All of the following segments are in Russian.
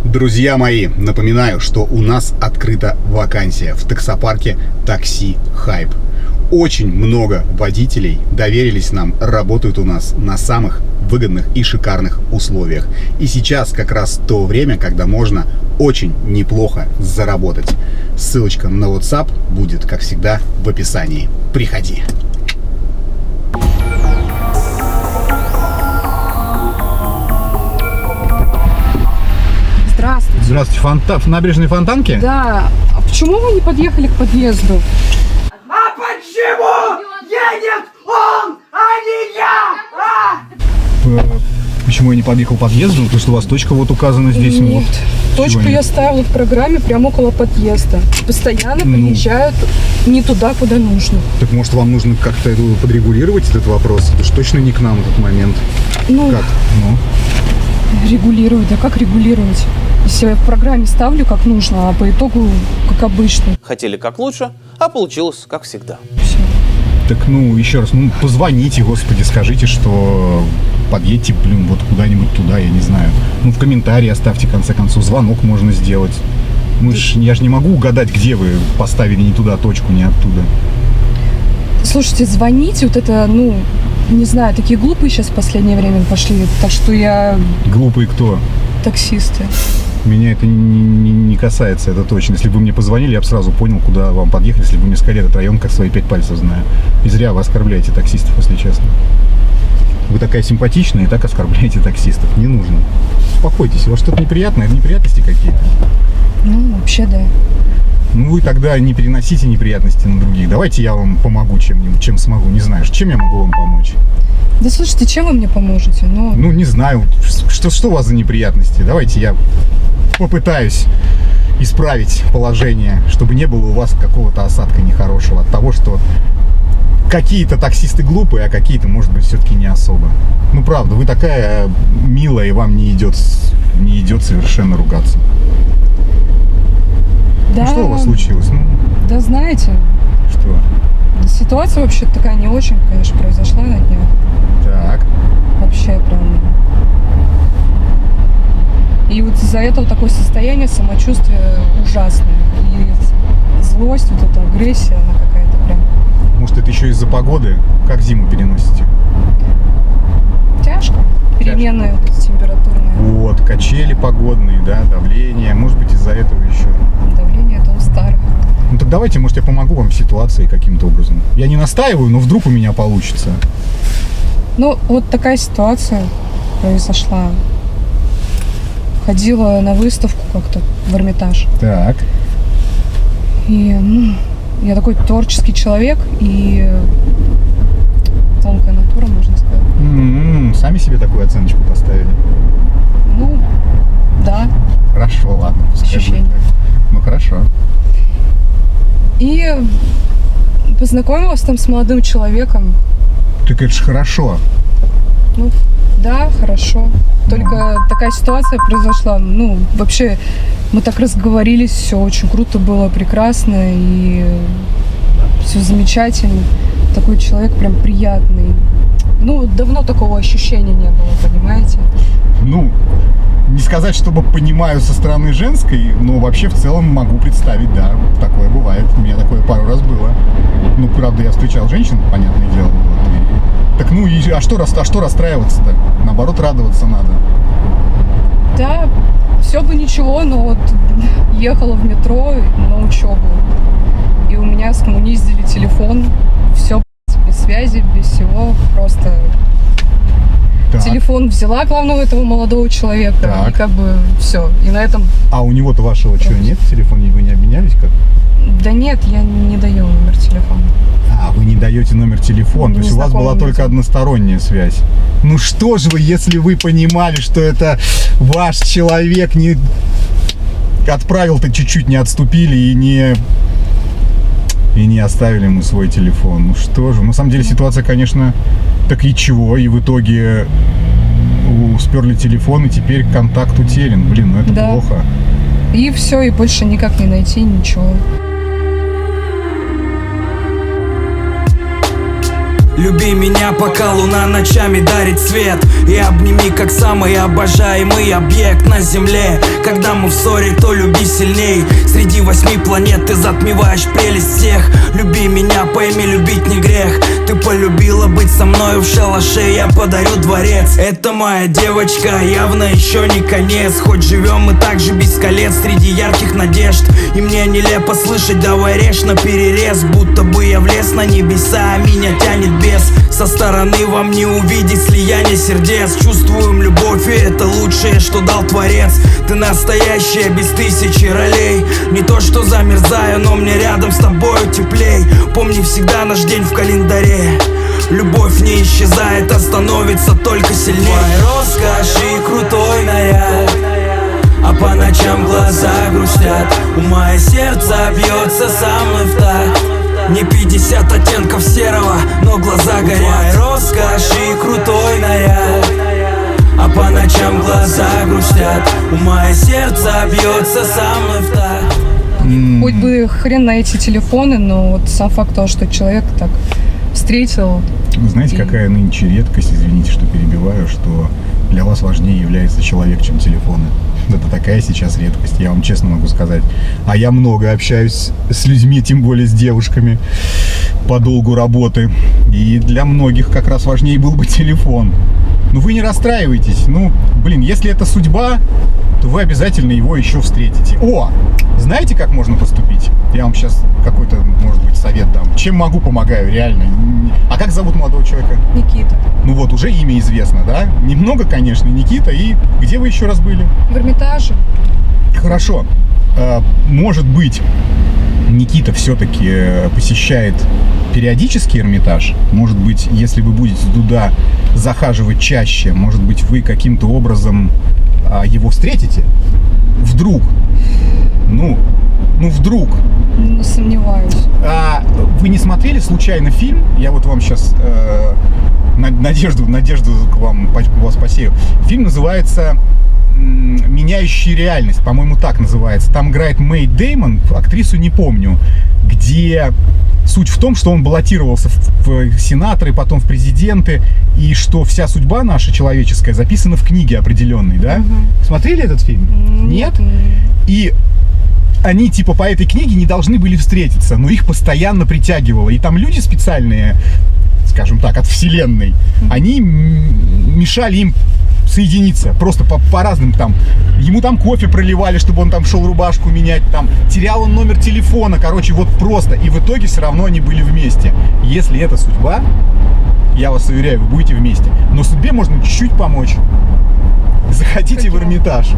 Друзья мои, напоминаю, что у нас открыта вакансия в таксопарке Такси Хайп. Очень много водителей доверились нам, работают у нас на самых выгодных и шикарных условиях. И сейчас как раз то время, когда можно очень неплохо заработать. Ссылочка на WhatsApp будет, как всегда, в описании. Приходи. Здравствуйте. Здравствуйте, в набережной Фонтанки? Да. А почему вы не подъехали к подъезду? А почему едет он, а не я? Почему я не подъехал к подъезду? Потому что у вас точка вот указана здесь. Нет. Вот. Точку я ставила в программе прямо около подъезда. Постоянно подъезжают не туда, куда нужно. Так может вам нужно как-то подрегулировать этот вопрос? Это же точно не к нам этот момент. Ну, Как? регулировать. Да как регулировать? Если я в программе ставлю как нужно, а по итогу как обычно. Хотели как лучше, а получилось как всегда. Все. Так, еще раз, позвоните, господи, скажите, что подъедьте, вот куда-нибудь туда, я не знаю. В комментарии оставьте, в конце концов, звонок можно сделать. Я же не могу угадать, где вы поставили не туда точку, не оттуда. Слушайте, звоните, вот это, не знаю, такие глупые сейчас в последнее время пошли, так что я... Глупые кто? Таксисты. Меня это не касается, это точно. Если бы вы мне позвонили, я бы сразу понял, куда вам подъехать, если бы вы мне сказали этот район, как свои 5 пальцев знаю. И зря вы оскорбляете таксистов, если честно. Вы такая симпатичная и так оскорбляете таксистов. Не нужно. Успокойтесь, у вас что-то неприятное, неприятности какие-то? Вообще, да. Вы тогда не переносите неприятности на других. Давайте я вам помогу чем-нибудь, чем смогу. Не знаю, чем я могу вам помочь? Да слушайте, чем вы мне поможете? Не знаю, что у вас за неприятности. Давайте я попытаюсь исправить положение, чтобы не было у вас какого-то осадка нехорошего от того, что какие-то таксисты глупые, а какие-то, может быть, все-таки не особо. Правда, вы такая милая, и вам не идет совершенно ругаться. Да. Что у вас случилось? Да знаете, Что? ситуация вообще такая не очень, конечно, произошла на днях. Так. Вообще прям. И вот из-за этого такое состояние самочувствия ужасное. И злость, вот эта агрессия, она какая-то прям. Может, это еще из-за погоды? Как зиму переносите? Тяжко. Перемены вот эти температурные. Вот, качели погодные, да, давление. Может быть, из-за этого еще. Давление это у старых. Так давайте, может, я помогу вам в ситуации каким-то образом. Я не настаиваю, но вдруг у меня получится. Вот такая ситуация произошла. Ходила на выставку как-то в Эрмитаж. Так. И я такой творческий человек и тонкая натура, можно сказать. Сами себе такую оценочку поставили? Да. Хорошо, ладно. Ощущение. Хорошо. И познакомилась там с молодым человеком. Так это ж хорошо. Да, хорошо. Только такая ситуация произошла. Вообще, мы так разговорились, все очень круто было, прекрасно, и все замечательно. Такой человек прям приятный. Давно такого ощущения не было, понимаете? Не сказать, чтобы понимаю со стороны женской, но вообще в целом могу представить, да, такое бывает. У меня такое пару раз было. Правда, я встречал женщин, понятное дело. А что расстраиваться-то? Наоборот, радоваться надо. Да, все бы ничего, но ехала в метро на учебу. И у меня скоммуниздили телефон. Все без связи, без всего. Просто Так. телефон взяла главного этого молодого человека. Так. И все. И на этом... А у него-то вашего чего нет? Телефон вы не обменялись как? Да нет, я не даю номер телефона. А, вы не даете номер телефона, то есть у вас была Незнакомым только людям. односторонняя связь. Что же вы, если вы понимали, что это ваш человек, не отправил-то чуть-чуть, не отступили и не оставили ему свой телефон. Что же, на самом деле ситуация, конечно, так и чего, и в итоге сперли телефон, и теперь контакт утерян. Это Да. плохо. И все, и больше никак не найти ничего. Люби меня, пока луна ночами дарит свет. И обними, как самый обожаемый объект на земле. Когда мы в ссоре, то люби сильней. Среди 8 планет ты затмеваешь прелесть всех. Люби меня, пойми, любить не грех. Ты полюбила быть со мною в шалаше, я подарю дворец. Это моя девочка, явно еще не конец. Хоть живем мы так же без колец среди ярких надежд. И мне нелепо слышать, давай режь на перерез. Будто бы я влез на небеса, а меня тянет бес. Со стороны вам не увидеть слияние сердец. Чувствуем любовь, и это лучшее, что дал Творец. Ты настоящая, без тысячи ролей. Не то, что замерзаю, но мне рядом с тобою теплей. Помни всегда наш день в календаре. Любовь не исчезает, а становится только сильнее. Твоя роскошь и крутой наряд, а по ночам глаза грустят. У мое сердце бьется со мной в такт. Не 50 оттенков серого, но глаза горят. Твоя роскошь и крутой наряд, а по ночам глаза грустят. У мое сердце бьется со мной в такт. Хоть бы хрен на эти телефоны, но вот сам факт того, что человек так встретил. Вы знаете, какая нынче редкость, извините, что перебиваю, что для вас важнее является человек, чем телефоны. Это такая сейчас редкость, я вам честно могу сказать. А я много общаюсь с людьми, тем более с девушками, по долгу работы. И для многих как раз важнее был бы телефон. Ну вы не расстраивайтесь. Ну, блин, если это судьба, то вы обязательно его еще встретите. О, знаете, как можно поступить? Я вам сейчас какой-то, может быть, совет дам. Чем могу, помогаю, реально. А как зовут молодого человека? Никита. Ну вот, уже имя известно, да? Немного, конечно, Никита. И где вы еще раз были? В Эрмитаже. Хорошо. Может быть, Никита все-таки посещает периодически Эрмитаж. Может быть, если вы будете туда захаживать чаще, может быть, вы каким-то образом его встретите? Вдруг. Ну, вдруг. Не сомневаюсь. Вы не смотрели случайно фильм? Я вот вам сейчас надежду к вам вас посею. Фильм называется «Меняющий реальность», по-моему, так называется. Там играет Мэй Дэймон, актрису не помню, где суть в том, что он баллотировался в сенаторы, потом в президенты, и что вся судьба наша человеческая записана в книге определенной, да? Угу. Смотрели этот фильм? Нет? И они типа по этой книге не должны были встретиться, но их постоянно притягивало. И там люди специальные, скажем так, от вселенной, они мешали им соединиться, просто по разным там. Ему там кофе проливали, чтобы он там шел рубашку менять, там терял он номер телефона, короче, вот просто. И в итоге все равно они были вместе. Если это судьба, я вас уверяю, вы будете вместе. Но судьбе можно чуть-чуть помочь. Заходите в Эрмитаж.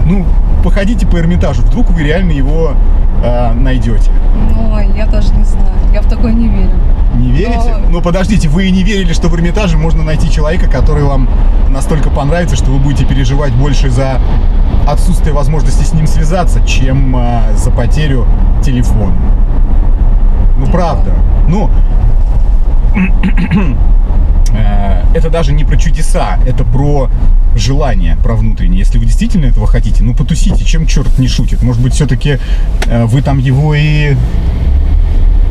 Ну, походите по Эрмитажу, вдруг вы реально его найдете. Ну, я даже не знаю, я в такое не верю. Не верите? Но... Ну, подождите, вы и не верили, что в Эрмитаже можно найти человека, который вам настолько понравится, что вы будете переживать больше за отсутствие возможности с ним связаться, чем за потерю телефона. Ну, правда. Ну, это даже не про чудеса, это про желание, про внутреннее. Если вы действительно этого хотите, ну, потусите, чем черт не шутит. Может быть, все-таки вы там его и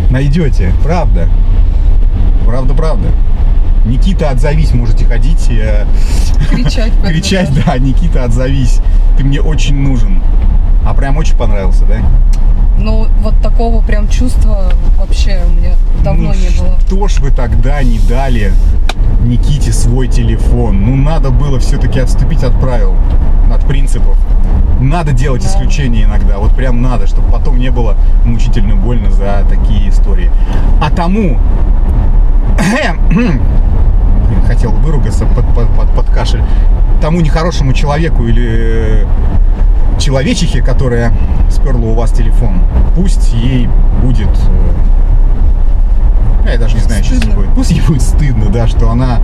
найдете. Правда. Правда. Никита, отзовись, можете ходить и кричать, да, Никита, отзовись. Ты мне очень нужен. А прям очень понравился, да? Ну, вот такого прям чувства вообще у меня давно не было. Что ж вы тогда не дали Никите свой телефон? Ну, надо было все-таки отступить от правил, от принципов. Надо делать исключения иногда, вот прям надо, чтобы потом не было мучительно больно за такие истории. А тому... хотел выругаться под кашель. Тому нехорошему человеку или человечихе, которая сперла у вас телефон, пусть ей будет... Я даже не знаю, что будет. Пусть ей будет стыдно, да, что она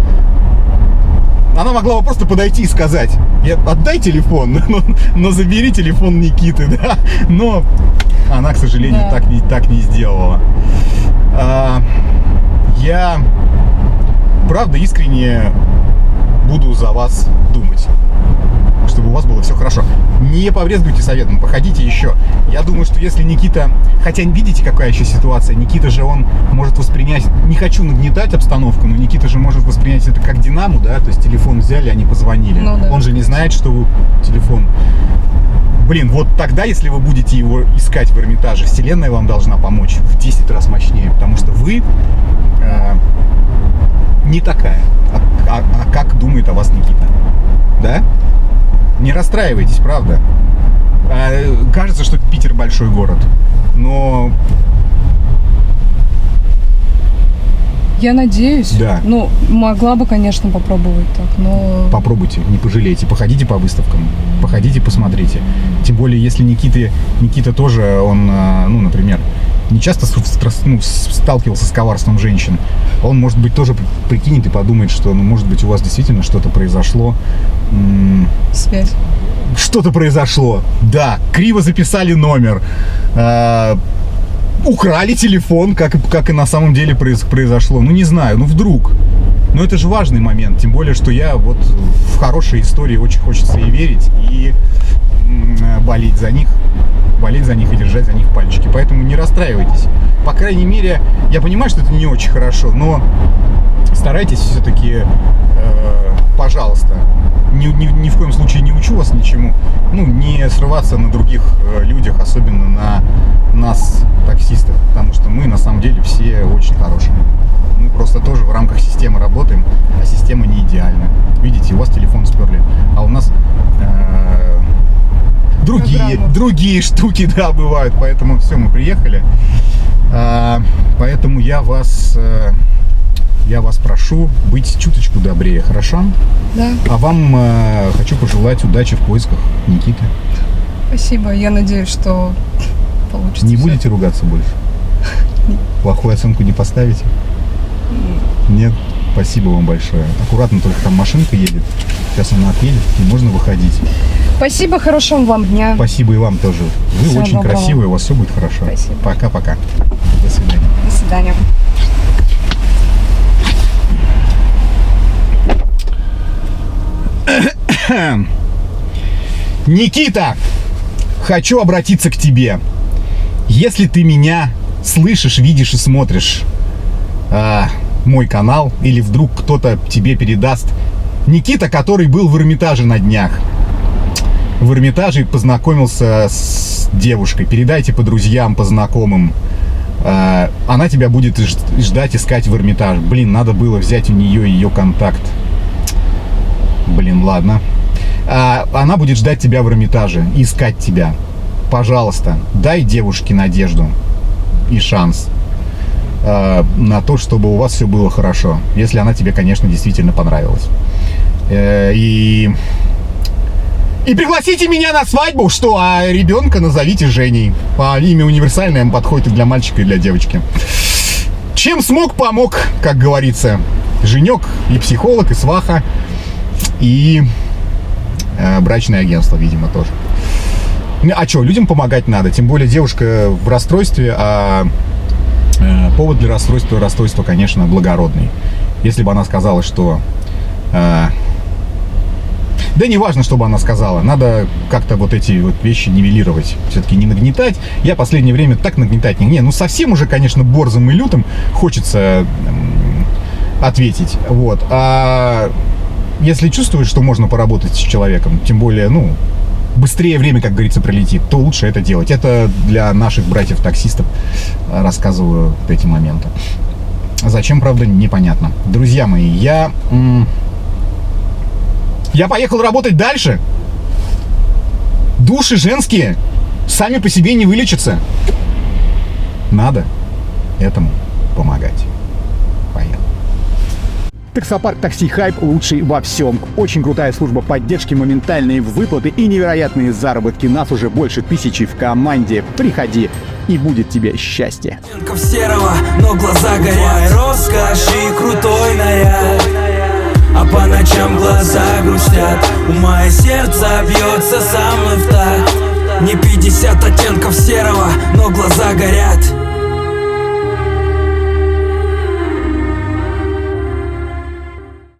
могла бы просто подойти и сказать: отдай телефон, но забери телефон Никиты, да. Но она, к сожалению, так не сделала. Я, правда, искренне буду за вас думать, чтобы чтобы у вас было все хорошо. Не побрезгуйте советом, походите еще. Я думаю, что если Никита... Хотя видите, какая еще ситуация? Никита же, он может воспринять... Не хочу нагнетать обстановку, но Никита же может воспринять это как динаму, да? То есть телефон взяли, они позвонили. Ну, да. Он же не знает, что телефон... Блин, вот тогда, если вы будете его искать в Эрмитаже, Вселенная вам должна помочь в 10 раз мощнее, потому что вы не такая, а как думает о вас Никита. Да? Не расстраивайтесь, правда. Кажется, что Питер большой город, но... Я надеюсь. Да. Ну, могла бы, конечно, попробовать так, но... Попробуйте, не пожалейте. Походите по выставкам, походите, посмотрите. Тем более, если Никита тоже, он, ну, например, не часто сталкивался с коварством женщин, он, может быть, тоже прикинет и подумает, что, ну, может быть, у вас действительно что-то произошло. Связь. Что-то произошло. Да, криво записали номер. Украли телефон, как и на самом деле произошло. Ну, не знаю, ну вдруг. Но это же важный момент. Тем более, что я вот в хорошие истории очень хочется и верить, и болеть за них и держать за них пальчики. Поэтому не расстраивайтесь. По крайней мере, я понимаю, что это не очень хорошо, но старайтесь все-таки, пожалуйста, ни в коем случае не учу вас ничему, ну, не срываться на других людях, особенно на нас, таксистов, потому что мы на самом деле все очень хорошие. Мы просто тоже в рамках системы работаем, а система не идеальна. Видите, у вас телефон сперли, а у нас другие штуки, да, бывают. Поэтому все, мы приехали. Поэтому я вас прошу быть чуточку добрее, хорошо? Да. А вам хочу пожелать удачи в поисках Никиты. Спасибо. Я надеюсь, что получится. Не всё. будете ругаться больше? Плохую оценку не поставите? Нет? Спасибо вам большое. Аккуратно, только там машинка едет. Сейчас она отъедет, и можно выходить. Спасибо, хорошего вам дня. Спасибо и вам тоже. Вы Всего очень доброго. красивые, у вас все будет хорошо. Спасибо. Пока-пока. До свидания. До свидания. Никита, хочу обратиться к тебе. Если ты меня слышишь, видишь и смотришь мой канал, или вдруг кто-то тебе передаст, Никита, который был в Эрмитаже на днях, в Эрмитаже познакомился с девушкой. Передайте по друзьям, по знакомым. Она тебя будет ждать, искать в Эрмитаже. Блин, надо было взять у нее ее контакт. Блин, ладно. Она будет ждать тебя в Эрмитаже, искать тебя. Пожалуйста, дай девушке надежду и шанс на то, чтобы у вас все было хорошо. Если она тебе, конечно, действительно понравилась. И пригласите меня на свадьбу, что, а ребенка назовите Женей. Имя универсальное, подходит и для мальчика, и для девочки. Чем смог, помог, как говорится. Женек, и психолог, и сваха, и брачное агентство, видимо, тоже. А что, людям помогать надо, тем более девушка в расстройстве, а повод для расстройства, конечно, благородный. Если бы она сказала, что... Да не важно, что бы она сказала, надо как-то вот эти вот вещи нивелировать, все-таки не нагнетать. Я в последнее время так нагнетать не, ну совсем уже, конечно, борзым и лютым хочется ответить, вот. А если чувствуешь, что можно поработать с человеком, тем более, ну, быстрее время, как говорится, пролетит, то лучше это делать. Это для наших братьев-таксистов рассказываю эти моменты. Зачем, правда, непонятно. Друзья мои, я поехал работать дальше. Души женские сами по себе не вылечатся. Надо этому помогать. Поехал. Таксопарк Такси Хайп лучший во всем. Очень крутая служба поддержки, моментальные выплаты и невероятные заработки. Нас уже больше 1000 в команде. Приходи, и будет тебе счастье. Оттенков серого, но глаза горят. Роскошь и крутой наряд. А по ночам глаза грустят. У мое сердце бьется со мной в такт. Не 50 оттенков серого, но глаза горят.